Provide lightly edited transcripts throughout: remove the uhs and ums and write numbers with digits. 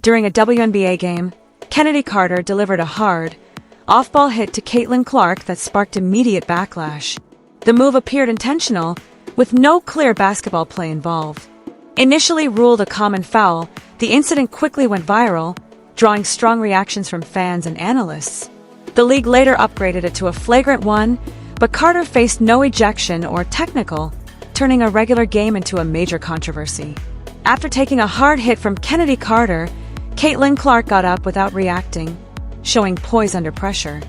During a WNBA game, Kennedy Carter delivered a hard, off-ball hit to Caitlin Clark that sparked immediate backlash. The move appeared intentional, with no clear basketball play involved. Initially ruled a common foul, the incident quickly went viral, drawing strong reactions from fans and analysts. The league later upgraded it to a flagrant one, but Carter faced no ejection or technical, turning a regular game into a major controversy. After taking a hard hit from Kennedy Carter, Caitlin Clark got up without reacting, showing poise under pressure.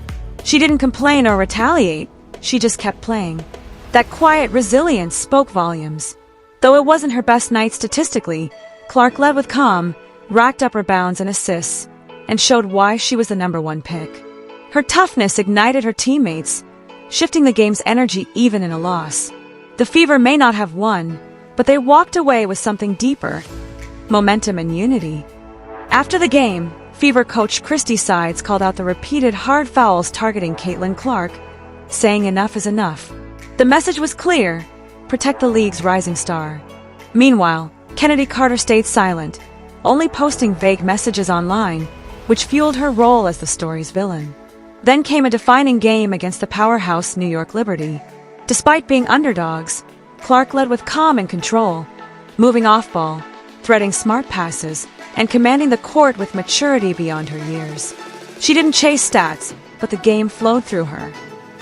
She didn't complain or retaliate, she just kept playing. That quiet resilience spoke volumes. Though it wasn't her best night statistically, Clark led with calm, racked up rebounds and assists, and showed why she was the #1 pick. Her toughness ignited her teammates, shifting the game's energy even in a loss. The Fever may not have won, but they walked away with something deeper: momentum and unity. After the game, Fever coach Christy Sides called out the repeated hard fouls targeting Caitlin Clark, saying enough is enough. The message was clear: protect the league's rising star. Meanwhile, Kennedy Carter stayed silent, only posting vague messages online, which fueled her role as the story's villain. Then came a defining game against the powerhouse New York Liberty. Despite being underdogs, Clark led with calm and control, moving off-ball, threading smart passes, and commanding the court with maturity beyond her years. She didn't chase stats, but the game flowed through her.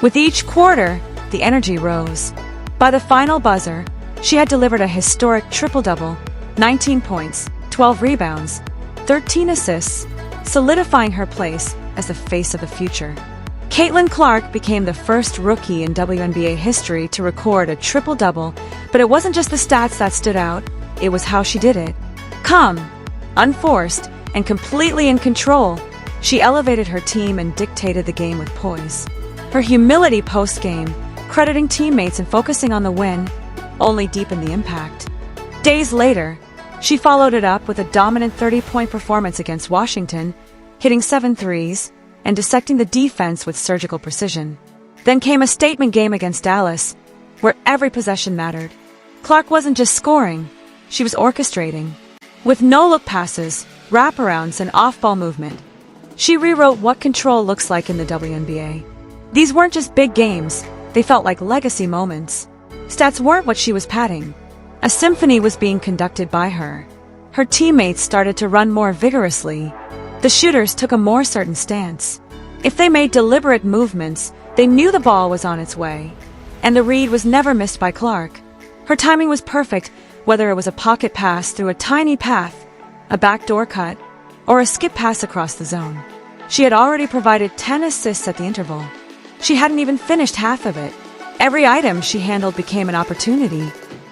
With each quarter, the energy rose. By the final buzzer, she had delivered a historic triple-double, 19 points, 12 rebounds, 13 assists, solidifying her place as the face of the future. Caitlin Clark became the first rookie in WNBA history to record a triple-double, but it wasn't just the stats that stood out, it was how she did it. Calm, unforced, and completely in control, she elevated her team and dictated the game with poise. Her humility post-game, crediting teammates and focusing on the win, only deepened the impact. Days later, she followed it up with a dominant 30-point performance against Washington, hitting 7 threes and dissecting the defense with surgical precision. Then came a statement game against Dallas, where every possession mattered. Clark wasn't just scoring, she was orchestrating. With no-look passes, wraparounds, and off-ball movement, she rewrote what control looks like in the WNBA. These weren't just big games, they felt like legacy moments. Stats weren't what she was padding. A symphony was being conducted by her. Her teammates started to run more vigorously. The shooters took a more certain stance. If they made deliberate movements, they knew the ball was on its way. And the read was never missed by Clark. Her timing was perfect, whether it was a pocket pass through a tiny path, a backdoor cut, or a skip pass across the zone. She had already provided 10 assists at the interval. She hadn't even finished half of it. Every item she handled became an opportunity.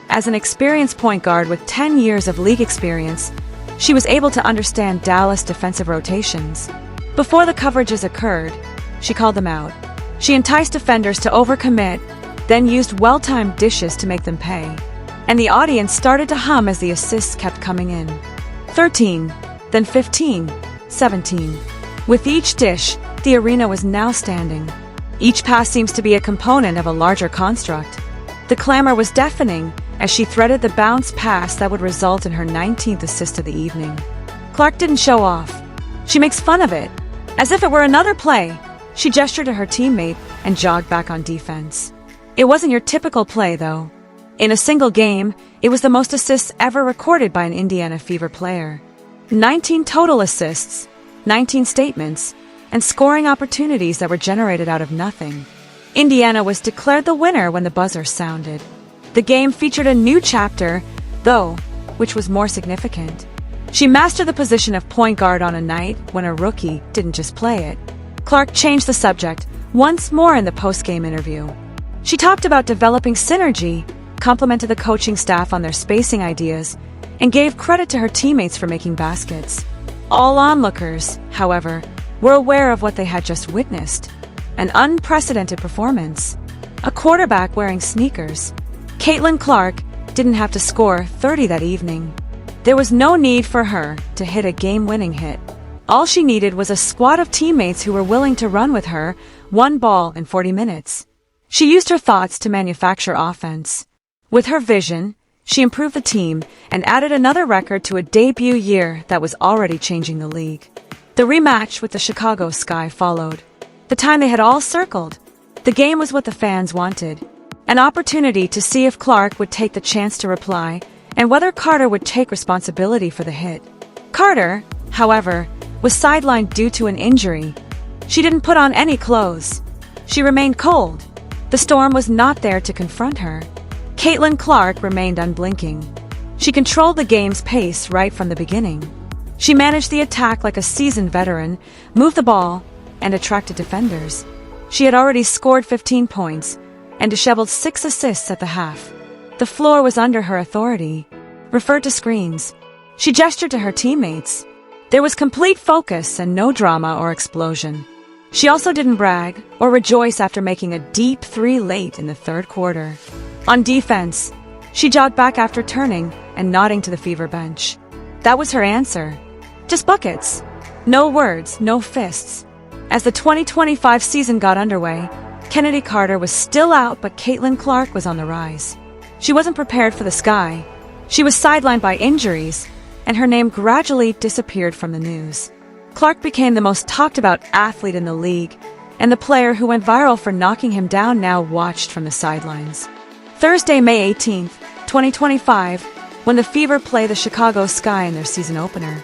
As an experienced point guard with 10 years of league experience, she was able to understand Dallas' defensive rotations. Before the coverages occurred, she called them out. She enticed defenders to overcommit, then used well-timed dishes to make them pay. And the audience started to hum as the assists kept coming in. 13, then 15, 17. With each dish, the arena was now standing. Each pass seems to be a component of a larger construct. The clamor was deafening as she threaded the bounce pass that would result in her 19th assist of the evening. Clark didn't show off. She makes fun of it. As if it were another play, she gestured to her teammate and jogged back on defense. It wasn't your typical play, though. In a single game, it was the most assists ever recorded by an Indiana Fever player. 19 total assists, 19 statements, and scoring opportunities that were generated out of nothing. Indiana was declared the winner when the buzzer sounded. The game featured a new chapter, though, which was more significant. She mastered the position of point guard on a night when a rookie didn't just play it. Clark changed the subject once more in the post-game interview. She talked about developing synergy, complimented the coaching staff on their spacing ideas, and gave credit to her teammates for making baskets. All onlookers, however, were aware of what they had just witnessed: an unprecedented performance. A quarterback wearing sneakers. Caitlin Clark didn't have to score 30 that evening. There was no need for her to hit a game-winning hit. All she needed was a squad of teammates who were willing to run with her, one ball in 40 minutes. She used her thoughts to manufacture offense. With her vision, She improved the team and added another record to a debut year that was already changing the league. The rematch with the Chicago Sky followed. The time they had all circled. The game was what the fans wanted. An opportunity to see if Clark would take the chance to reply and whether Carter would take responsibility for the hit. Carter, however, was sidelined due to an injury. She didn't put on any clothes. She remained cold. The storm was not there to confront her. Caitlin Clark remained unblinking. She controlled the game's pace right from the beginning. She managed the attack like a seasoned veteran, moved the ball, and attracted defenders. She had already scored 15 points and disheveled 6 assists at the half. The floor was under her authority. Referred to screens. She gestured to her teammates. There was complete focus and no drama or explosion. She also didn't brag or rejoice after making a deep 3 late in the third quarter. On defense, she jogged back after turning and nodding to the Fever bench. That was her answer. Just buckets. No words, no fists. As the 2025 season got underway, Kennedy Carter was still out, but Caitlin Clark was on the rise. She wasn't prepared for the Sky. She was sidelined by injuries, and her name gradually disappeared from the news. Clark became the most talked about athlete in the league, and the player who went viral for knocking him down now watched from the sidelines. Thursday, May 18, 2025, when the Fever play the Chicago Sky in their season opener.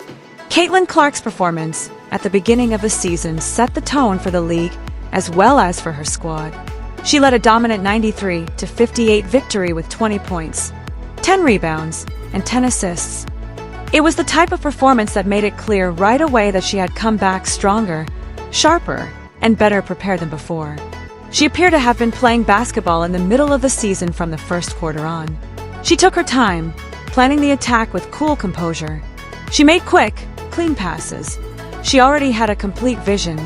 Caitlin Clark's performance at the beginning of the season set the tone for the league as well as for her squad. She led a dominant 93-58 victory with 20 points, 10 rebounds, and 10 assists. It was the type of performance that made it clear right away that she had come back stronger, sharper, and better prepared than before. She appeared to have been playing basketball in the middle of the season from the first quarter on. She took her time, planning the attack with cool composure. She made quick, clean passes. She already had a complete vision.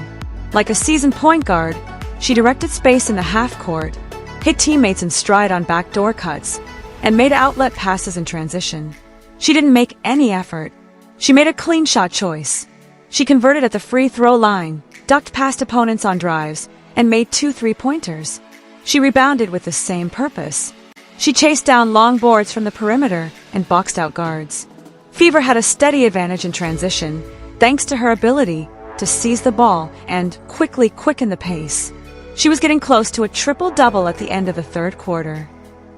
Like a seasoned point guard, she directed space in the half court, hit teammates in stride on backdoor cuts, and made outlet passes in transition. She didn't make any effort. She made a clean shot choice. She converted at the free throw line, ducked past opponents on drives, and made 2 3-pointers. She rebounded with the same purpose. She chased down long boards from the perimeter and boxed out guards. Fever had a steady advantage in transition, thanks to her ability to seize the ball and quickly quicken the pace. She was getting close to a triple-double at the end of the third quarter.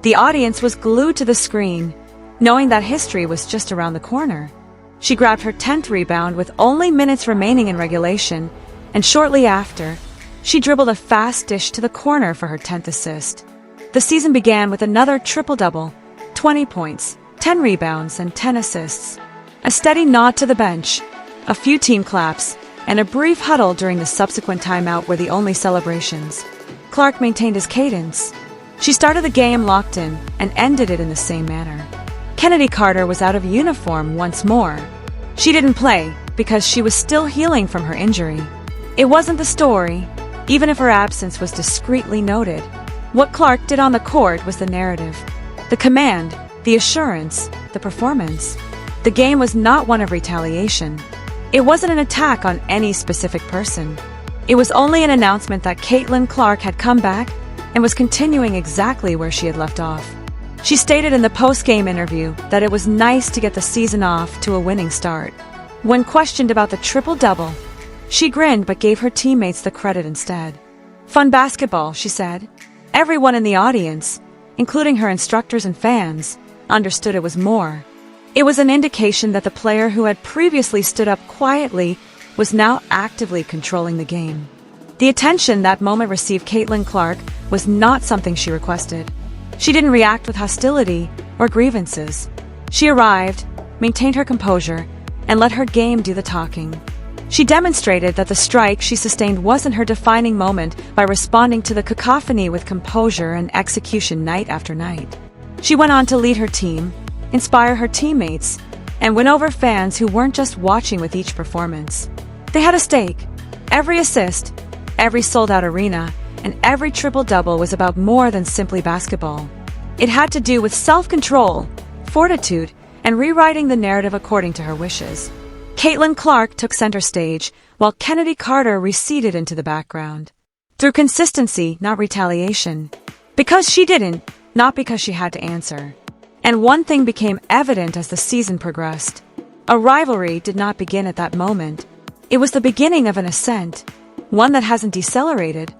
The audience was glued to the screen, knowing that history was just around the corner. She grabbed her 10th rebound with only minutes remaining in regulation, and shortly after, she dribbled a fast dish to the corner for her 10th assist. The season began with another triple-double, 20 points, 10 rebounds, and 10 assists. A steady nod to the bench, a few team claps, and a brief huddle during the subsequent timeout were the only celebrations. Clark maintained his cadence. She started the game locked in and ended it in the same manner. Kennedy Carter was out of uniform once more. She didn't play because she was still healing from her injury. It wasn't the story, even if her absence was discreetly noted. What Clark did on the court was the narrative. The command, the assurance, the performance. The game was not one of retaliation. It wasn't an attack on any specific person. It was only an announcement that Caitlin Clark had come back and was continuing exactly where she had left off. She stated in the post-game interview that it was nice to get the season off to a winning start. When questioned about the triple-double, she grinned but gave her teammates the credit instead. Fun basketball, she said. Everyone in the audience, including her instructors and fans, understood it was more. It was an indication that the player who had previously stood up quietly was now actively controlling the game. The attention that moment received Caitlin Clark was not something she requested. She didn't react with hostility or grievances. She arrived, maintained her composure, and let her game do the talking. She demonstrated that the strike she sustained wasn't her defining moment by responding to the cacophony with composure and execution night after night. She went on to lead her team, inspire her teammates, and win over fans who weren't just watching with each performance. They had a stake. Every assist, every sold-out arena, and every triple-double was about more than simply basketball. It had to do with self-control, fortitude, and rewriting the narrative according to her wishes. Caitlin Clark took center stage, while Kennedy Carter receded into the background. Through consistency, not retaliation. Because she didn't, not because she had to answer. And one thing became evident as the season progressed. A rivalry did not begin at that moment. It was the beginning of an ascent, one that hasn't decelerated,